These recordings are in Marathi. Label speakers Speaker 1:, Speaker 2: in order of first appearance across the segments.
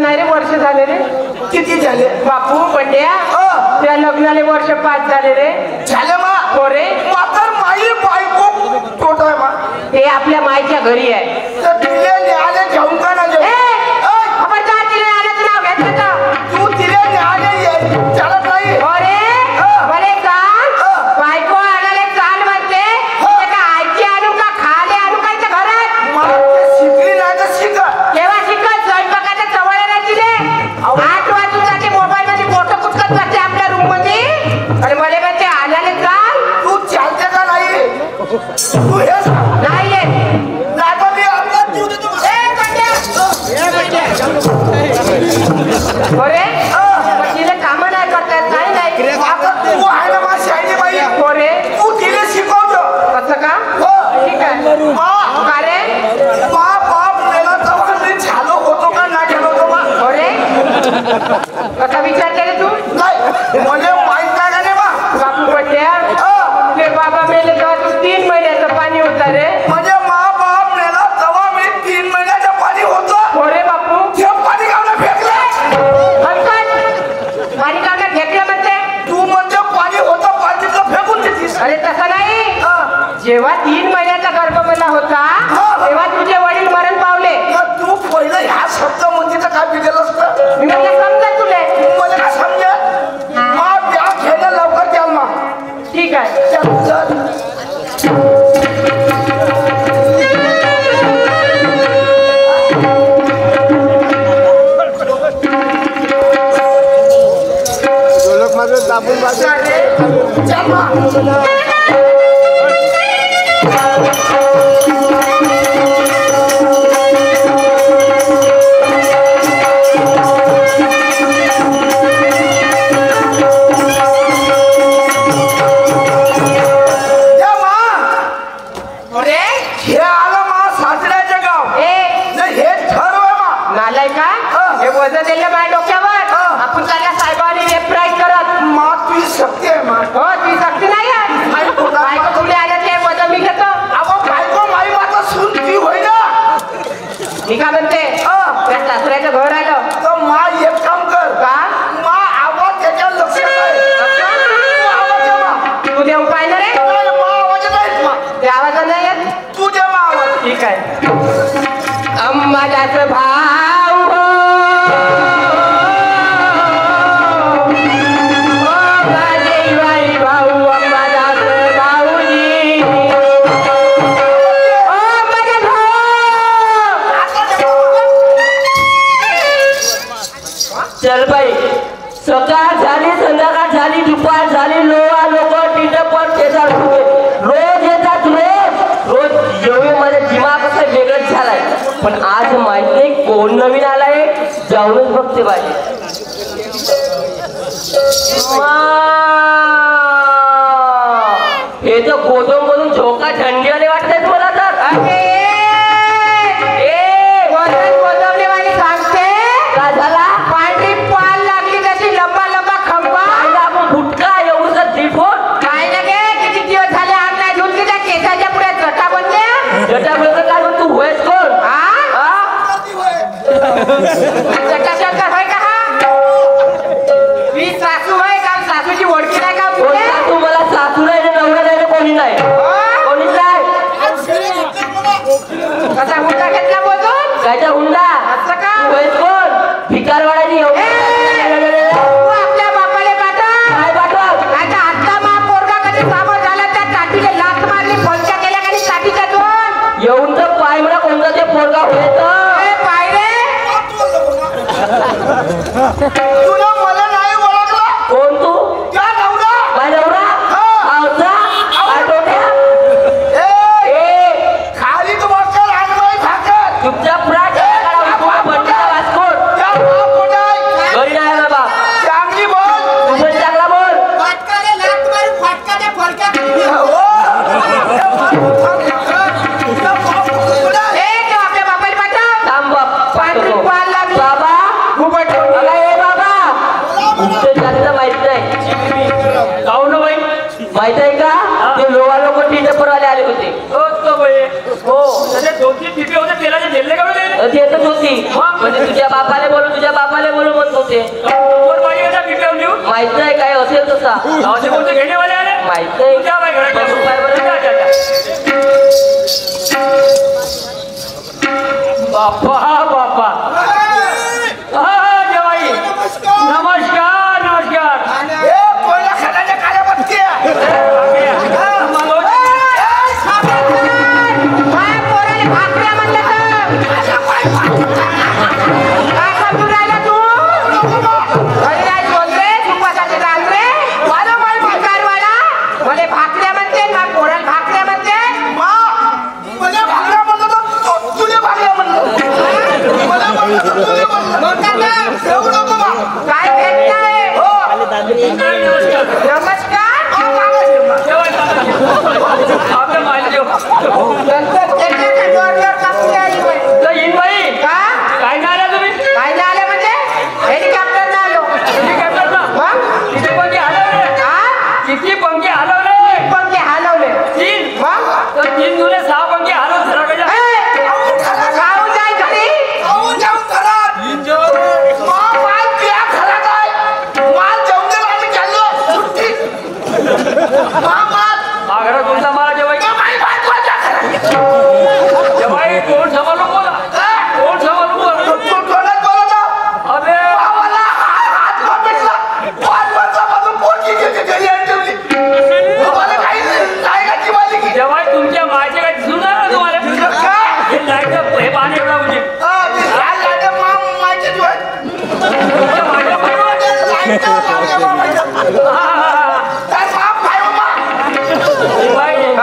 Speaker 1: नाही रे, वर्ष झाले रे.
Speaker 2: किती झाले
Speaker 1: बापू बंड्या? त्या लग्नाले वर्ष 5 झाले रे.
Speaker 2: झाले मा?
Speaker 1: हो रे.
Speaker 2: मातर माई बायको तोट आहे मा.
Speaker 1: ते आपल्या माईच्या घरी आहे.
Speaker 2: तर तिले न्यायालय घेऊन का ना जाऊ?
Speaker 1: खबरदार, तिने आल्याचं नाव घेतलं का?
Speaker 2: तू तिले न्यायालय चालत नाही.
Speaker 1: हो रे. बरे चाल. बायको आणाले चाल म्हणते. ते का आयची आणू का खाले आणू का इथं घरात?
Speaker 2: मला शिकली नाही तर शिक.
Speaker 1: केव्हा शिकत? स्वयंपाकाच्या चवळ्या नाही तिले. 8 वाजून जाते, मोबाईल मध्ये फोटो कुटकत बसते आपल्या रूम मध्ये. आणि मला म्हणते आल्याले चाल.
Speaker 2: तू चालते का नाही? तू हे
Speaker 1: नाही येत.
Speaker 2: नाही मी आपला जीव देतो.
Speaker 1: बरे तिले काम नाही करतात, काही नाही.
Speaker 2: आता तू आहे ना मा शायनी बाई.
Speaker 1: बरे
Speaker 2: तू तिले शिकवतो.
Speaker 1: असं का? ठीक आहे. का रे?
Speaker 2: बाप मेला तेव्हा मी झालो होतो का नाही झालो होतो मा?
Speaker 1: बरे कसा विचार केले तू?
Speaker 2: नाही म्हणजे माहित नाही का नाही बा?
Speaker 1: बापू पट्या ते बाबा मेले तेव्हा तू 3 महिन्याचं पाणी होता रे.
Speaker 2: म्हणजे मा बाप मेला तेव्हा मी 3 महिन्याचं पाणी होतो.
Speaker 1: हो रे बापू.
Speaker 2: ते पाणी काढून फेकलं.
Speaker 1: पाणी काढण्यात घेतलं म्हणते.
Speaker 2: तू म्हणजे पाणी होतं पाणीतलं फेकून देतीस.
Speaker 1: अरे तसं नाही. जेव्हा 3 महिन्याचा गर्भ मला होता तेव्हा तुझे वडील मरण पावले.
Speaker 2: तू पहिलं ह्या शब्द म्हणजे काय बिघडलं असतं?
Speaker 1: मी म्हणजे समजा तुले.
Speaker 2: मला काय समजेल? मा बॅग घ्यायला लवकर द्याल मा.
Speaker 1: ठीक आहे.
Speaker 3: माझं दाबून
Speaker 1: वजन दिलं माझ्या डोक्यावर. आपण त्याला साहेबांनी रेप्राईज करत.
Speaker 2: मा तुझी शक्ती आहे मा.
Speaker 1: हो तुझी शक्ती नाही आहे. बायको तुला आलं ते वजन मी घेतो.
Speaker 2: अगो बायको माई माता सून ती होय ना.
Speaker 1: मी काय म्हणते त्या सासऱ्याचं घर आलं
Speaker 2: तर मा एक काम कर.
Speaker 1: का?
Speaker 2: मा आवाज त्याच्यावर लक्ष आहे. आवाज दे मा.
Speaker 1: तू देऊ पाहिलं रे?
Speaker 2: मा आवाज नाही मा.
Speaker 1: ते आवाज नाही येत.
Speaker 2: तू दे मा आवाज.
Speaker 1: ठीक आहे. अंबादास भाऊ
Speaker 4: चल बाई, सकाळ झाली, संध्याकाळ झाली, दुपार झाली, लोहा लोक टिटपट शेजार रोज येतात. रोज जेवढे माझा दिमाग असा वेगळंच झालाय. पण आज माहित नाही कोण नवीन आलाय. जाऊनच बघते बाई. हे तर गोदून गोदून झोका थंडी आले वाटतात मला तर.
Speaker 1: सासूची ओळखी नाही का?
Speaker 4: तू मला सासू नाही, नवरा नाही, कोणी नाही, कोणीच नाही.
Speaker 1: कसा हुंडा घेतला बोलून?
Speaker 4: कायचा हुंडा?
Speaker 1: असं का?
Speaker 4: कोण भिकारवाड्याने
Speaker 1: आपल्या बापाले पाठव.
Speaker 4: काय पाठव?
Speaker 1: आता आता मा पोरगा कधी सामोर झाला त्या काठीने लाथ मारली, फलक्या केल्या आणि काठीच्या दोन
Speaker 4: येऊन तर पाय म्हणा कोणता ते पोरगा होत
Speaker 1: पाय रे.
Speaker 2: तुला मला नाही ओळखला.
Speaker 4: कोण तू?
Speaker 2: त्या नवरा.
Speaker 4: माझा नवरा?
Speaker 2: खाली तुम्हाला राजबाई ठाकर.
Speaker 4: चुपचाप राज. घरी नाही आला बा.
Speaker 2: चांगली बोल.
Speaker 4: तू पण चांगला बोल.
Speaker 1: फटकाने लाथ मारून फटकाने फलक्या आपल्या बापाला पाठव.
Speaker 4: थांब बाप.
Speaker 1: पांढरी पाल लागली.
Speaker 4: बाबा
Speaker 1: घुबट ठेवली.
Speaker 4: ए बाबा, तुमचं जास्त माहित नाही.
Speaker 3: जाऊ ना बाई.
Speaker 4: माहित आहे का? ते लोहा लोक टीचरवाले आले होते.
Speaker 3: हो 2-3 ठिपे होते तेलाचे झेलले का
Speaker 4: येतच होती म्हणजे तुझ्या बापाले बोलू म्हणत होते. माहित नाही काय असेल तसा माहित नाही.
Speaker 3: बापा जेवाई नमस्कार.
Speaker 2: हे कोणा खाण्याच्या काळ्या बत्त्या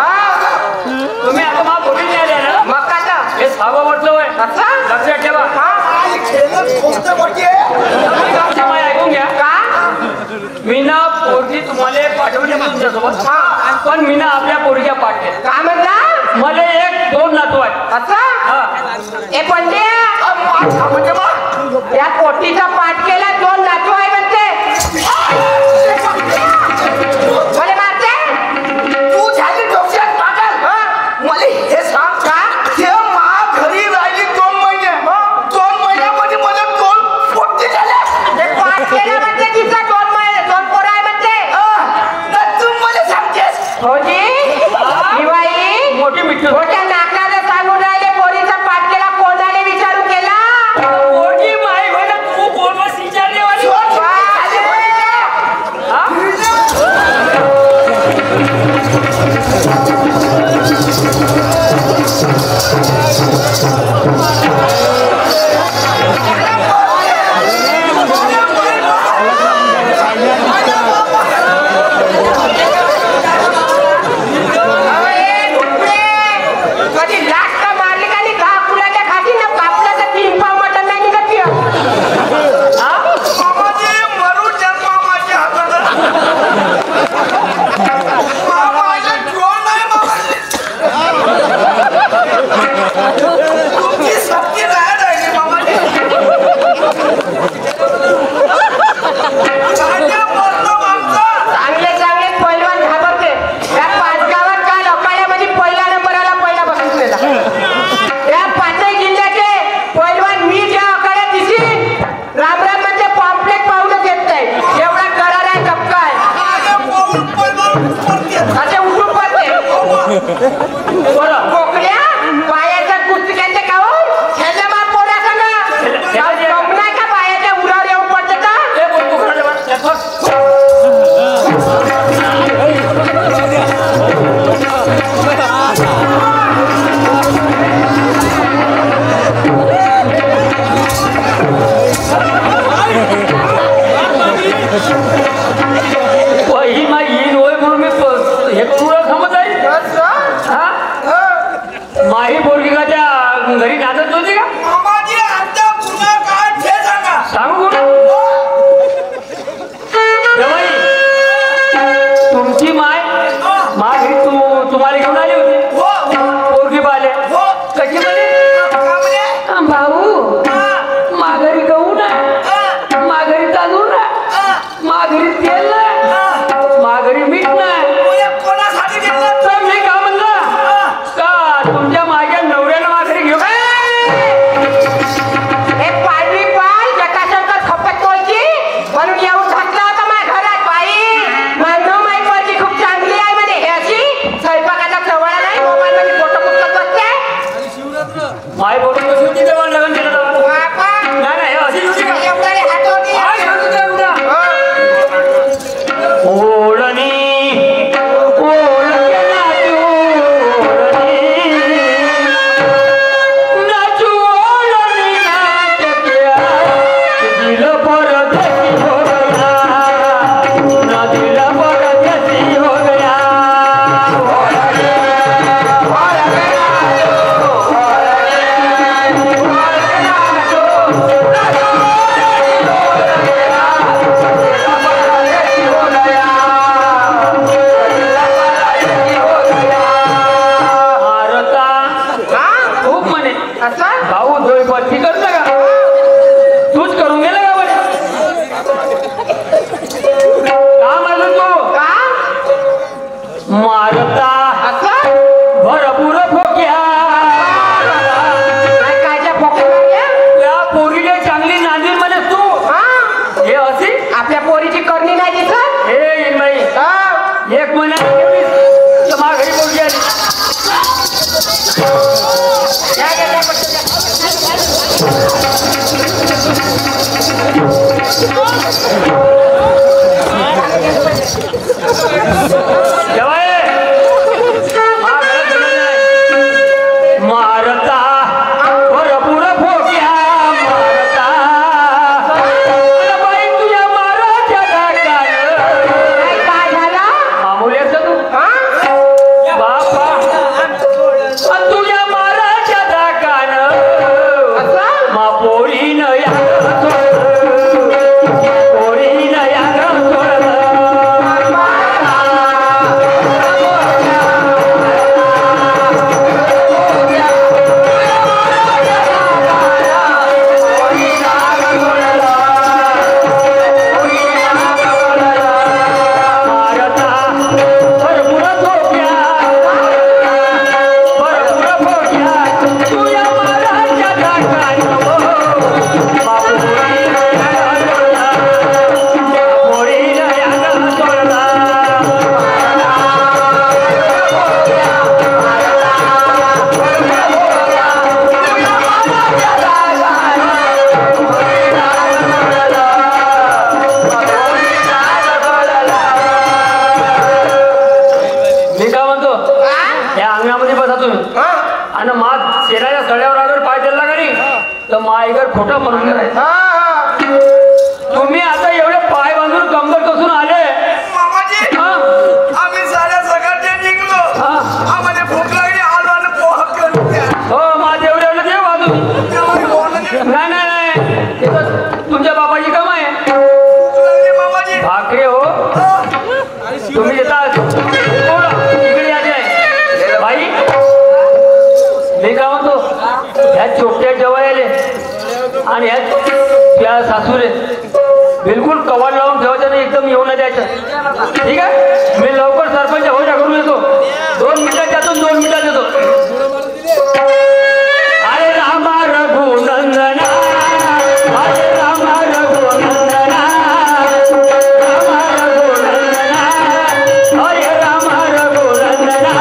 Speaker 3: तुम्ही आता मा फोटो नाही आले ना मग काय हे सावं म्हटलं होय लक्षात ठेवा. ऐकून घ्या का मीना पोरगी तुम्हाला पाठवली तुमच्यासोबत पण मीना आपल्या पोरीच्या पाठल्या
Speaker 1: काय म्हणला
Speaker 3: मला 1-2 नातू आहेत
Speaker 1: असं ए पंडे या पोटीचा पाठ केला 2 नातू आहे म्हणते मला मारते
Speaker 2: तू झाली डोक्यात पागल मला हे सांग का ते मा घरी राहिली 2 महिने 2 महिन्यामध्ये मला 2 पोटी झाल्या
Speaker 1: ते पाठ केला म्हणते तिचा 2 महिने 2 पोरं आहे म्हणते
Speaker 2: तू मला सांगतेस
Speaker 1: होजी शिवाई
Speaker 3: मोठी मिठू
Speaker 1: मोठ्या नाकाला सांगून राहिले पोरीचा पाठ केला कोणाने विचारू केला
Speaker 3: पोरगी माई होय ना तू कोण विचारले वाली
Speaker 1: कधी लाट का मारली का नाही का फुलाच्या खाली ना कापला तर 3 पाव मटण नाही निघत ती.
Speaker 2: मामाजी मरू जन्मा माझ्या हातात मामाजी ड्रोन नाही मामाजी तुमची शक्ती नाही राहिली मामाजी
Speaker 1: चांगले चांगले पैलवान घाबरते त्या 5 गावात काल अकाड्यामध्ये पहिला नंबर आला पहिला बघितलेला त्या 5 जिल्ह्याचे पैलवान मी ज्या अकाड्यात दिसीन राम म्हणजे पॉम्पलेट पाहूनच येत नाही एवढा करार आहे धक्का आहे असे उठून पडते कोकड्या पायाच्या कुस्तिकांचे काऊन ह्याच्या मार पोरा सांगा नाही का पायाच्या उरावर येऊन पडतं का
Speaker 3: ही माई येईन होय म्हणून मी हे करून थांबत आहे माही पोरगी का त्या घरी नाचत होती का
Speaker 2: मामाजी आमचा पुन्हा काय ते सांगा
Speaker 3: सांगू कुठं तुमची माय घरी तुम्हाला घेऊन आली होती पोरगी पाहिले कशी म्हणे भाऊ माघारी गहू नाही माघारी तांदूळ नाही माघारी तेल नाही माघारी मीठ नाही
Speaker 2: कोणासाठी घेतलं
Speaker 3: दिल परदेसी हो गया, न दिल परदेसी हो गया। खूप म्हणे
Speaker 1: असं
Speaker 3: भाऊ दोय बत्ती करत का तूच करून गेला का म्हणे का माझं तू
Speaker 1: का
Speaker 3: मारता
Speaker 1: असं
Speaker 3: भरपूर फोक्या
Speaker 1: काय कायच्या पोकळ्या
Speaker 3: या पोरीला चांगली नांदी म्हणे तू
Speaker 1: हा
Speaker 3: हे अशी
Speaker 1: आपल्या पोरीची करणी नाही दिसत
Speaker 3: हे बाई
Speaker 1: हा.
Speaker 3: एक महिन्यात घरी पोरगी आली
Speaker 1: या, या, या, पटकन या.
Speaker 3: मारता भरपूर फोक्या मारता बाई तुझ्या माराच्या धाकानं
Speaker 1: काय झालं
Speaker 3: मामुल्याचं तू
Speaker 1: हा
Speaker 3: बापा तुझ्या माराच्या धाकानं
Speaker 1: असं
Speaker 3: मा पोरीनं या पोरीनं या आणि मा शेणाच्या सड्यावर आल्यावर पाय दिला का नाही तर मायगर खोटं म्हणून राहायचं.
Speaker 1: हा
Speaker 3: तुम्ही आता एवढे पाय बांधून कंबर कसून आले
Speaker 2: मामाजी
Speaker 3: हा?
Speaker 2: आम्ही साऱ्या सकाळचे निघलो
Speaker 3: हा.
Speaker 2: आम्हाला भूक लागली आलो आणि पोहा करून द्या.
Speaker 3: हो माझे एवढे एवढे देव बाजून
Speaker 2: तेव्हा पोहा नाही.
Speaker 3: नाही नाही नाही ते तर तुमच्या बाबाची काम आहे
Speaker 2: भूक लागली मामाजी.
Speaker 3: भाकरे हो तुम्ही येतात इकडे यायचे बाई मी काय म्हणतो ह्या चोपट्या जवायले आणि ह्या त्या सासूरे बिलकुल कवाड लावून ठेवायचं नाही एकदम येऊ न द्यायचं ठीक आहे मी लवकर सरपंच होजा करून येतो 2 मिनिटात जातो 2 मिनिटात येतो अरे रामा रघुनंदना अरे रामा रघुनंदना रामा रघुनंदना अरे रामा रघुनंदना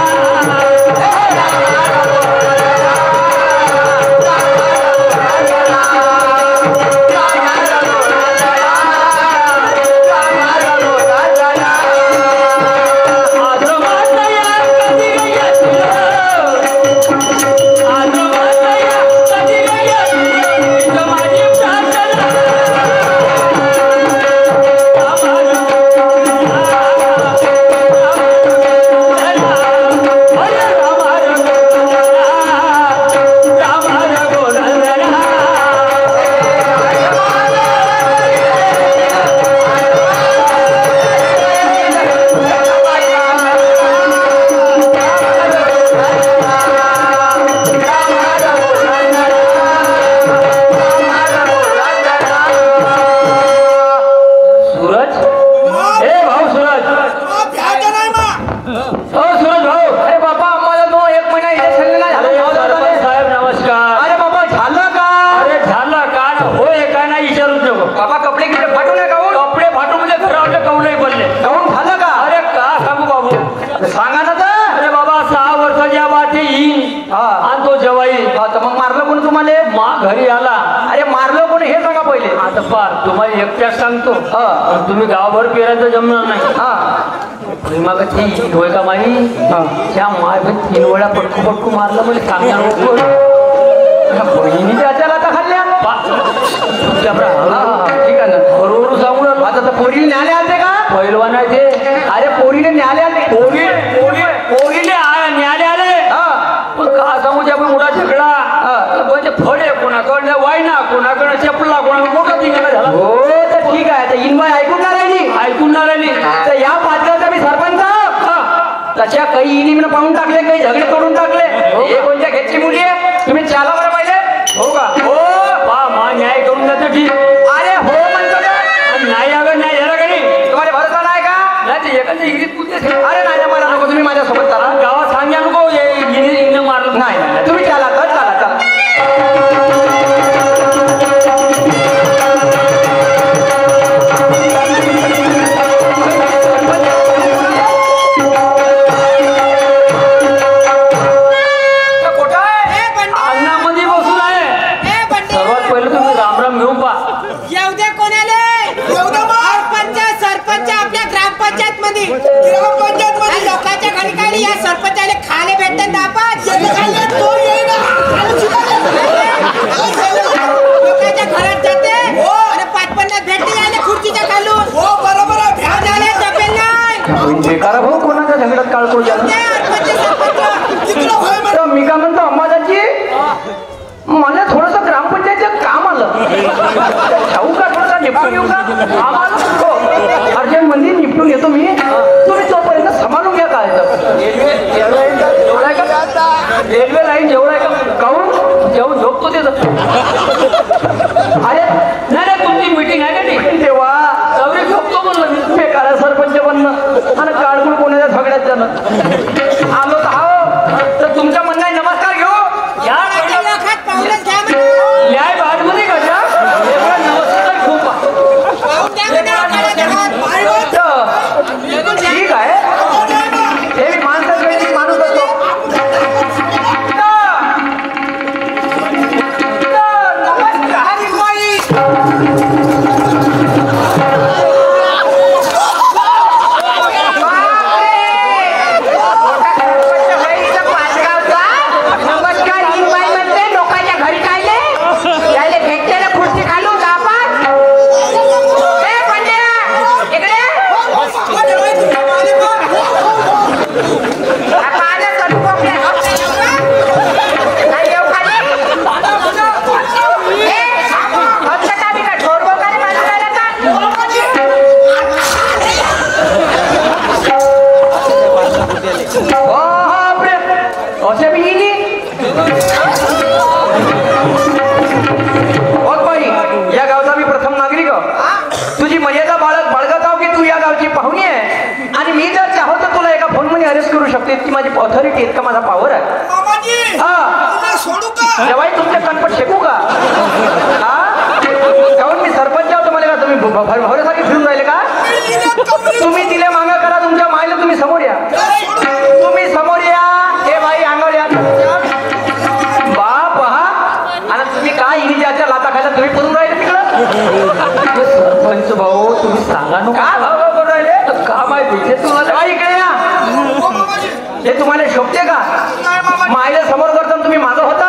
Speaker 3: घरी आला
Speaker 1: अरे मारलं कोणी हे सांगा पहिले
Speaker 3: आता पार तुम्हाला एकट्याच सांगतो तुम्ही गावभर पेरायचं जमणार नाही मग ती होय का माही त्या माय 3 वेळा पटकू पटकू मारलं म्हणजे सांगणार नको
Speaker 1: बहिणीच्या हाताला आता खाल्ल्या
Speaker 3: तुमच्या धिंगाणा झाला.
Speaker 4: हो तर ठीक आहे. तर इनबाई ऐकून ना राहिली,
Speaker 3: ऐकून ना राहिली.
Speaker 4: तर या पाचगावचा मी सरपंच. तशा काही इनिमनं पाहून टाकले, काही झगडे तोडून टाकले. हे कोणत्या घेतची मुली आहे? तुम्ही चाला बरं पाहिजे.
Speaker 3: हो का? हो मा न्याय करून जातो ठीक.
Speaker 4: अरे हो म्हणतो का?
Speaker 3: नाही अगं नाही झाला कधी.
Speaker 4: तुम्हाला भरोसा नाही का?
Speaker 3: नाही ते एखाद्या इंग्लिश पुढचे
Speaker 4: अरे नाही मला नको, तुम्ही माझ्यासोबत चला.
Speaker 3: गावात सांगा नको इंग्लिश मारलं.
Speaker 4: नाही नाही तुम्ही चला तर चला चला.
Speaker 3: अंगणामध्ये बसून आहे. सर्वात पहिलं तुम्ही रामराम घेऊन पा.
Speaker 1: येऊ दे कोणाले सरपंच आपल्या ग्रामपंचायत मध्ये लोकांच्या घरी काढली. या सरपंचाले खाले भेटतात दापात. लोकांच्या घरात जाते आणि 5-50 भेटते यायला खुर्चीच्या खालून. झाले तपेल नाही.
Speaker 4: बेकार भाऊ कोणाच्या झगड्यात काळकोळ झाला. तर मी काय म्हणतो अंबादाची, मला थोडस ग्रामपंचायतचं काम आलं. जाऊ का थोडंसं निपटून येऊ का? हो अर्जंट मध्ये निपटून येतो मी. तुम्ही तोपर्यंत सांभाळून घ्या. काय रेल्वे लाईन जेवढं आहे का काहून जेवून झोपतो ते. अरे
Speaker 3: नाही नाही तुमची मीटिंग आहे का नाही?
Speaker 4: तेव्हा
Speaker 3: सगळे झोपतो म्हणलं मी.
Speaker 4: बेकार सरपंच बनणं आणि काळकुळ कोणाच्या झगड्यात जाणं. आलो तर हो तर तुमच्या म्हणणं आहे. नमस्कार घेऊ.
Speaker 3: या
Speaker 1: लोकात पाऊलच घ्या
Speaker 3: न्याय बाजूने कशा नमस्कार खूप
Speaker 4: ठीक आहे. हे मी माणसाच वेळी माणूस असतो. ती माझी ऑथॉरिटी आहे का, माझा पॉवर आहे. हा
Speaker 2: सोडू का?
Speaker 4: जेव्हा तुमच्या कणपट शेकू का? काहून मी सरपंच आहोत तुम्हाला का? तुम्ही भरभरासाठी फिरून राहिले का? तुम्ही दिले मागा करा. तुमच्या मायला तुम्ही समोर या. तुम्ही समोर या. हे बाई अंगावर या. बाप हा. आणि तुम्ही काय इनिजाच्या लाता खायला तुम्ही फिरून राहिले तिकडं?
Speaker 3: सरपंच भाऊ तुम्ही सांगा नको.
Speaker 4: का भाऊ करून राहिले?
Speaker 3: का माहिती तुम्हाला?
Speaker 4: बाई इकडे या. हे तुम्हाला शोभते का? मायला समोर करता तुम्ही मागं होता.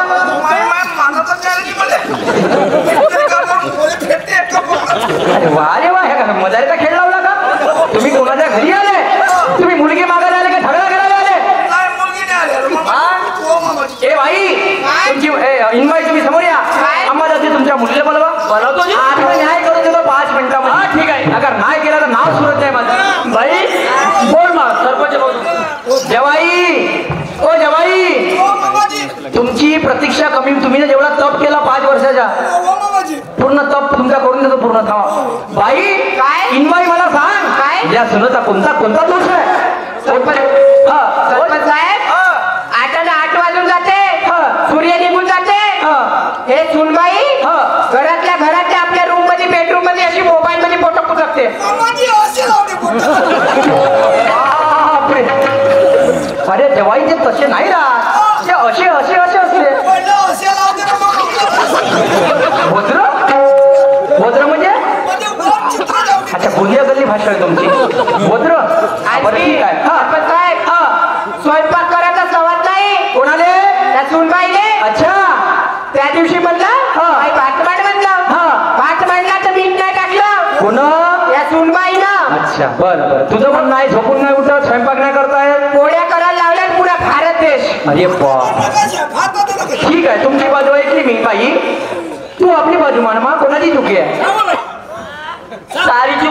Speaker 4: अरे वा रे वा. हे का मजारीचा खेळ लावला का? तुम्ही कोणाच्या घरी आले? तुम्ही मुलगी मागायला आले का झगडा करायला आले? ए बाई तुमची इनवाईट तुम्ही समोर या. अंबादाची तुमच्या मुलीला बोलवा.
Speaker 3: बोलावतो जी.
Speaker 4: आता न्याय करून देतो 5 मिनिटामध्ये.
Speaker 3: हा ठीक आहे.
Speaker 4: अगर नाही केला तर नाव सुरत आहे माझं.
Speaker 3: बाई बोल मग सरपंच भाऊ.
Speaker 4: जवाई ओ जवाई, तुमची प्रतीक्षा कमी. तुम्ही जेवढा तप केला 5 वर्षाचा पूर्ण तप तुमचा करून देतो पूर्ण. थांबा बाई.
Speaker 1: काय?
Speaker 4: इनबाई मला सांग
Speaker 1: काय?
Speaker 4: या सुनाचा कोणता कोणता दोष आहे?
Speaker 1: सरपंच साहेब 8 वाजून जाते. सूर्य निघून जाते. हे सुनबाई घरातल्या आपल्या रूम मध्ये बेडरूम मध्ये अशी मोबाईल मध्ये फोटो पुसकते. अरे जवाई ते तसे नाही राहत. ते असे असले. भोद्र म्हणजे अच्छा गोंदिया गल्ली भाषा आहे तुमची. भोद्र बरं ठीक आहे. साहेब स्वयंपाक करायचा सवाद नाही कोणाले? त्या सुनबाईले. अच्छा त्या दिवशी म्हणलं भात मांड म्हणलं. भात मांडला तर मीठ नाही टाकलं. कोण? या सुनबाईनं. अच्छा बरं बरं. तुझं म्हणणं नाही झोपून नाही उठत, स्वयंपाक नाही करताय, पोळ्या करायला लावल्यात पुरा भारत देश. अरे बा ठीक आहे. तुमची बाजू ऐकली मी बाई. तू आपली बाजू मान. कोणाची चुकी आहे?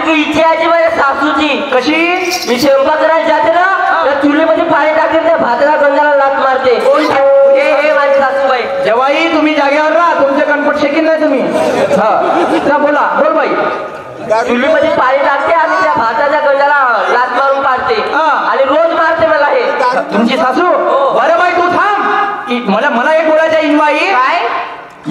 Speaker 4: आणखी इथे आजी माझ्या सासूची.
Speaker 3: कशी?
Speaker 4: मी स्वयंपाक करायला जाते ना तर चुलीमध्ये पाणी टाकते त्या भाताला गंजाला लात मारते. हे माझी सासूबाई.
Speaker 3: जवाई तुम्ही जागेवर राहा, तुमचे कणपट शेकीन नाही तुम्ही. हा बोला, बोल बाई.
Speaker 4: चुलीमध्ये पाणी टाकते आणि त्या भाताच्या गंजाला लात मारून काढते आणि रोज मारते मला हे.
Speaker 3: तुमची सासू? बरं बाई तू थांब. मला एक बोलायचं आहे इनबाई.
Speaker 1: काय?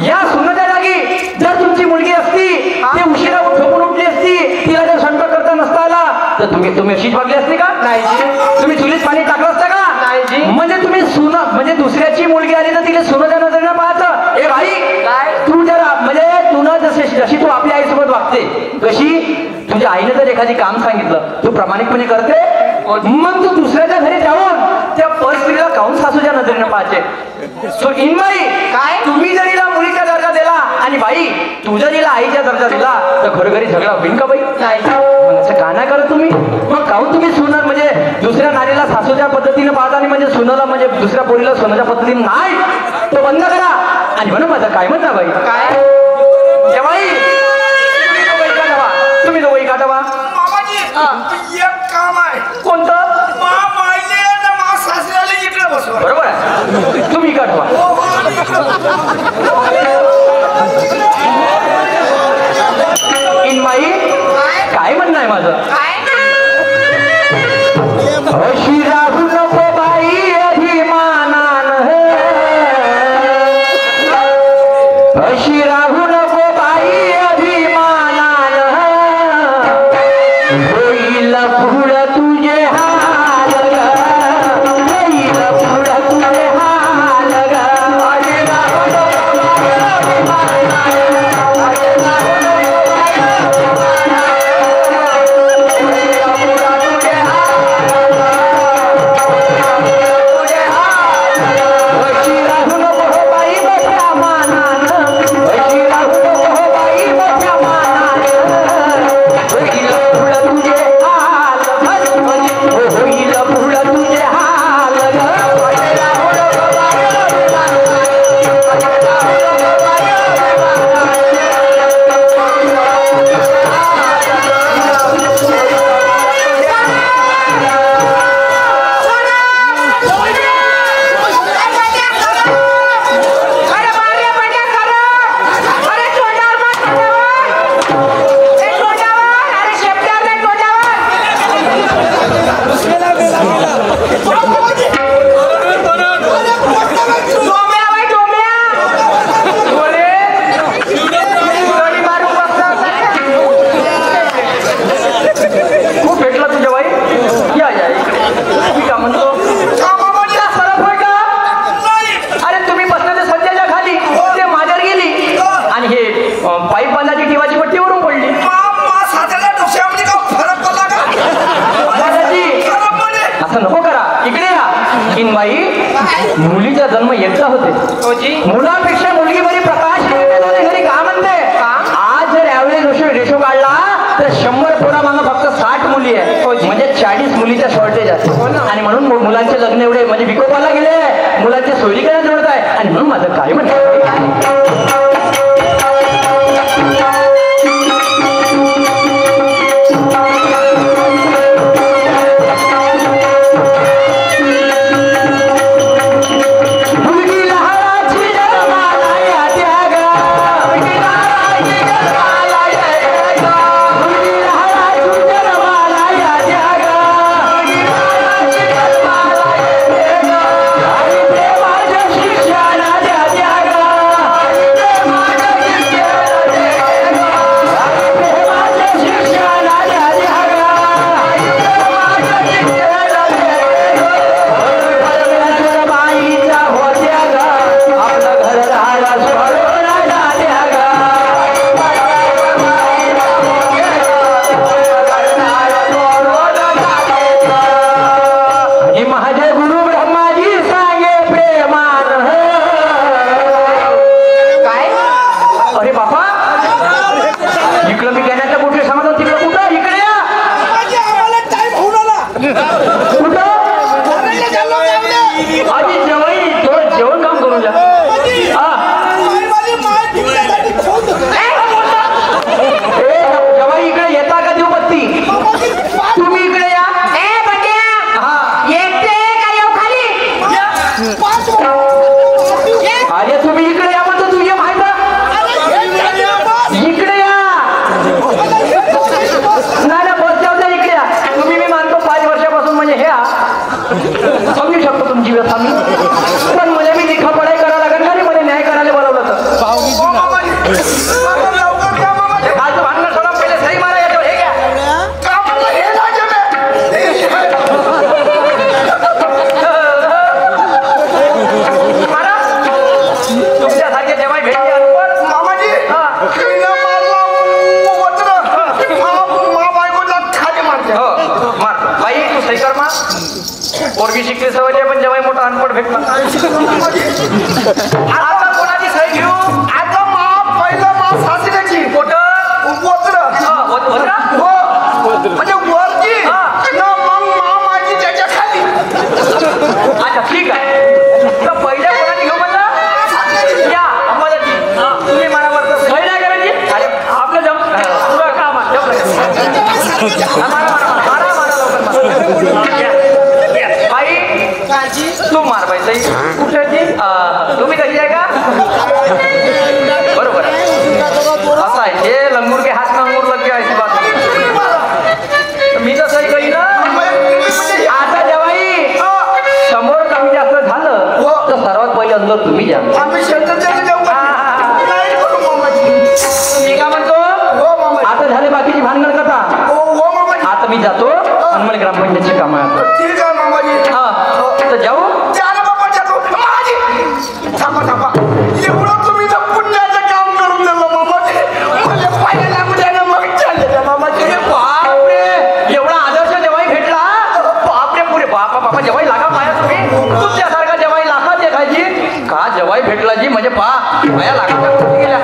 Speaker 3: या सुन्नच्या जागी जर तुमची मुलगी असती, ती उशिरा झोपून उठली असती, तिला जर स्वयंपाक करता नसता आला तर तुम्ही अशीच वागली असती का?
Speaker 1: नाही जी.
Speaker 3: तुम्ही चुलीत पाणी टाकलं असतं का?
Speaker 1: नाही जी.
Speaker 3: म्हणजे तुम्ही म्हणजे दुसऱ्याची मुलगी आली तर तिला सुनाच्या नजरेनं पाहायचं. ए भाई
Speaker 4: काय?
Speaker 3: तू जरा म्हणजे तू ना जशी तू आपल्या आईसोबत वागते तशी तुझ्या आईने जर एखादी काम सांगितलं तू प्रामाणिकपणे करते, मग तू दुसऱ्याच्या घरी जाऊन त्या परस्त्रीला काहून सासूच्या नजरेनं पाहायचे. सो इनबाई
Speaker 1: काय?
Speaker 3: तुम्ही जर हिला मुलीचा दर्जा दिला आणि बाई तू जर हिला आईचा दर्जा दिला तर घरोघरी झगडा होईल का बाई?
Speaker 1: नाही.
Speaker 3: मग असं का नाही करत तुम्ही? मग काहून तुम्ही सुनार म्हणजे दुसऱ्या नारीला सासूच्या पद्धतीने पाहता आणि म्हणजे सुनाला म्हणजे दुसऱ्या पोरीला सोनाच्या पद्धतीने नाही, तो बंद करा. आणि म्हणून माझं काय म्हणता बाई?
Speaker 1: काय?
Speaker 3: जवाई तुम्ही दोघं का ठेवा.
Speaker 2: मामाजी एक काम आहे.
Speaker 3: कोणतं?
Speaker 2: सासऱ्याला इकडे बसवा.
Speaker 3: बरोबर आहे, तुम्ही का ठेवा. इनबाई काय म्हणणं आहे माझं?
Speaker 1: काय?
Speaker 3: अशी राहू नको बाई अभिमानान, अशी राहू नको बाई अभिमानान, होईल पुढं तुझे हाल ग, होईल पुढं तुझे हाल ग. अशी राहू नको बाई मुलीचा जन्म एकदा होते. मुलापेक्षा मुलगी बरी प्रकाश घरी का म्हणते. आज जर यावेळी रेशो काढला तर 100 पोरा मागं फक्त 60 मुली आहे, म्हणजे 40 मुलीचा शॉर्टेज आहे. आणि म्हणून मुलांचे लग्न एवढे म्हणजे विकोपाला गेले, मुलांचे सोयीकरण जोडत आहे. आणि म्हणून माझं काय म्हणतं शिकली सवय पण जेव्हा मोठा अनपड भेटला. आता कोणाची सही घेऊ?
Speaker 2: आता पहिलं सासऱ्याची
Speaker 3: कुठं?
Speaker 2: हो म्हणजे वरची मग माझी त्याच्या खाली.
Speaker 3: अच्छा ठीक आहे. तर पहिल्या कोणाची घेऊ म्हणलं? या अंबादाची. तुम्ही मनावर सही नाही करायची. अरे आपलं जम पुरा काम आहे. बाई तू मार बाई सही. कुठची? तुम्ही कशी आहे का? बरोबर आहे. असं आहे हे लंगूर के हात में अंगूर लग गया ऐसी बात. मी तर सही कही ना. आता जेव्हाही समोर कमी जास्त झालं तर सर्वात पहिले अंदर तुम्ही द्या.
Speaker 2: आम्ही शेतात जाऊ
Speaker 3: मी का म्हणतो आता झाले बाकीची भानगड कथा. आता मी जातो आणि मला ग्रामपंचायतची कामं आहे.
Speaker 2: ठीक आहे मामाजी.
Speaker 3: हा तर जाऊ.
Speaker 2: थांबा एवढं तुम्ही तर पुण्याचं काम करून दिलं मामाजी. मला पाया लागू द्या ना मग चालले मामाजी.
Speaker 3: बापरे एवढा आदर्श जेव्हाही भेटला. बापरे पुरे बापा जेव्हाही लागा पाया तुम्ही. तुमच्यासारखा जेव्हाही लागा देखायची का जेव्हाही भेटला जी म्हणजे पाया लागा गेल्या.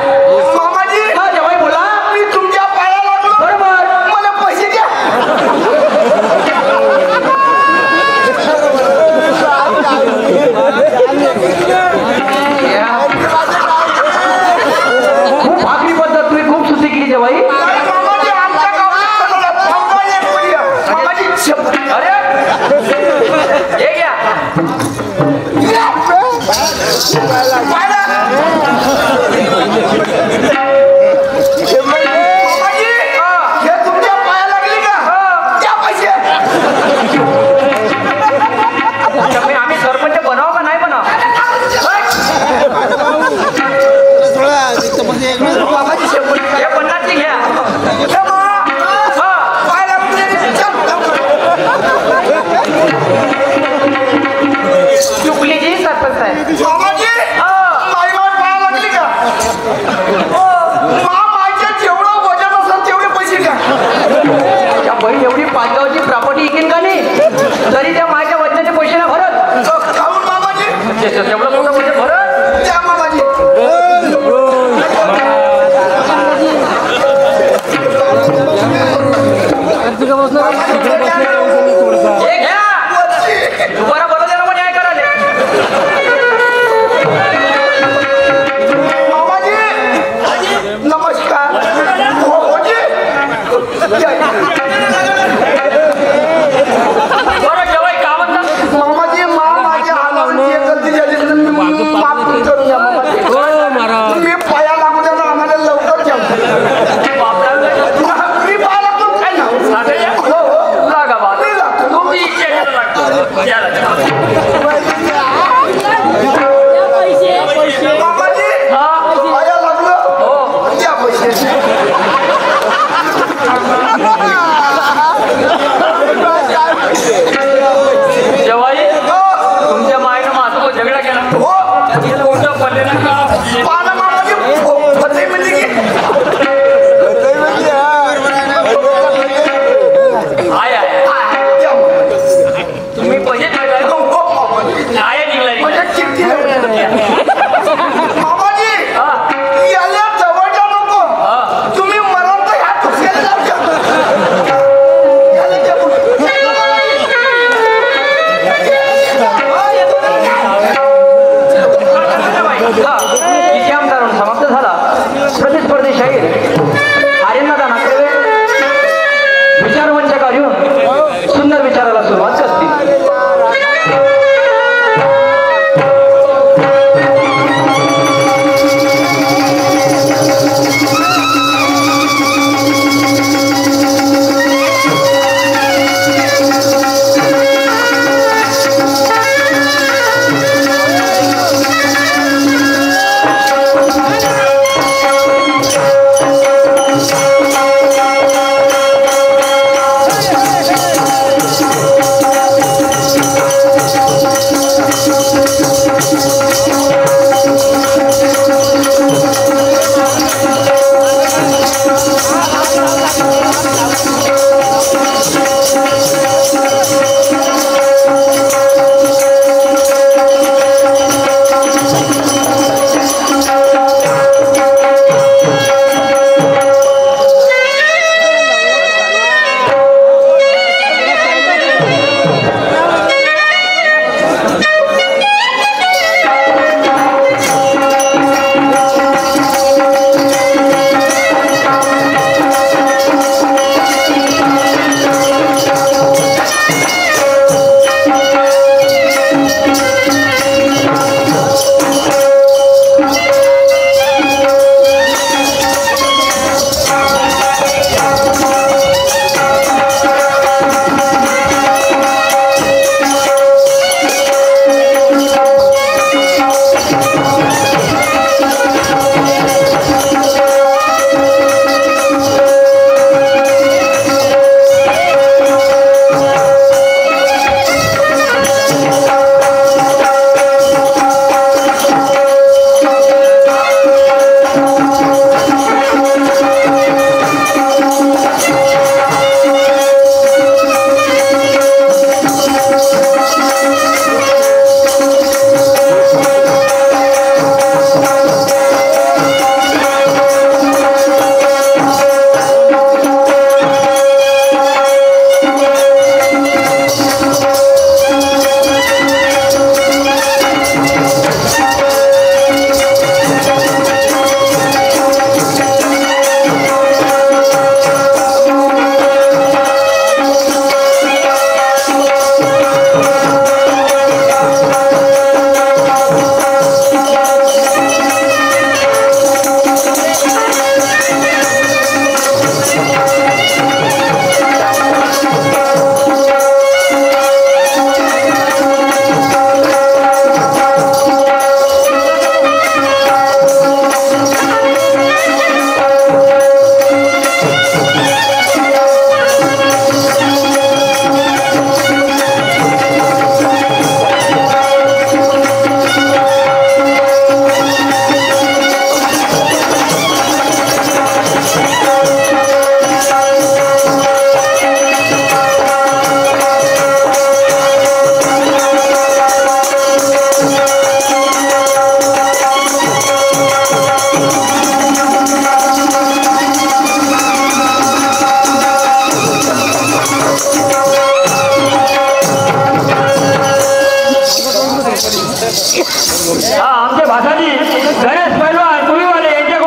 Speaker 2: मामाजी
Speaker 3: हा जेव्हाही बोला
Speaker 2: मी तुमच्या पाया लागलो.
Speaker 3: बरोबर.
Speaker 2: मला पैसे द्या.
Speaker 3: खूप भाकरी पद्धत तुम्ही खूप सुधी केली जेव्हाही.
Speaker 2: मामाजी आमच्या गावात मामाजी
Speaker 3: अरे हे घ्या.
Speaker 2: मामाजी हे तुमच्या पाया लागली का? द्या पैसे.
Speaker 3: आम्ही सरपंच बनाव का नाही बनाव?
Speaker 2: मामाजी 100
Speaker 3: हे 50ची घ्या.
Speaker 2: पाया लागून
Speaker 1: चुकली जी सरपंच साहेब.
Speaker 2: मामाजी पाया लागली का? माझ्या जेवढं वजन असेल तेवढे पैसे द्या.
Speaker 3: त्या बहीण एवढी पाचगावची प्रॉपर्टी इकेन का नाही तरी त्या माझ्या वचनाचे पैसे ना भरत.
Speaker 2: खाऊन मामाजी
Speaker 3: तेवढं मोठं पैसे भरत.
Speaker 2: द्या मामाजी.
Speaker 3: हे घ्या. दुबारा बोला जरा मग न्याय करायला.
Speaker 2: मामाजी नमस्कार. हो जी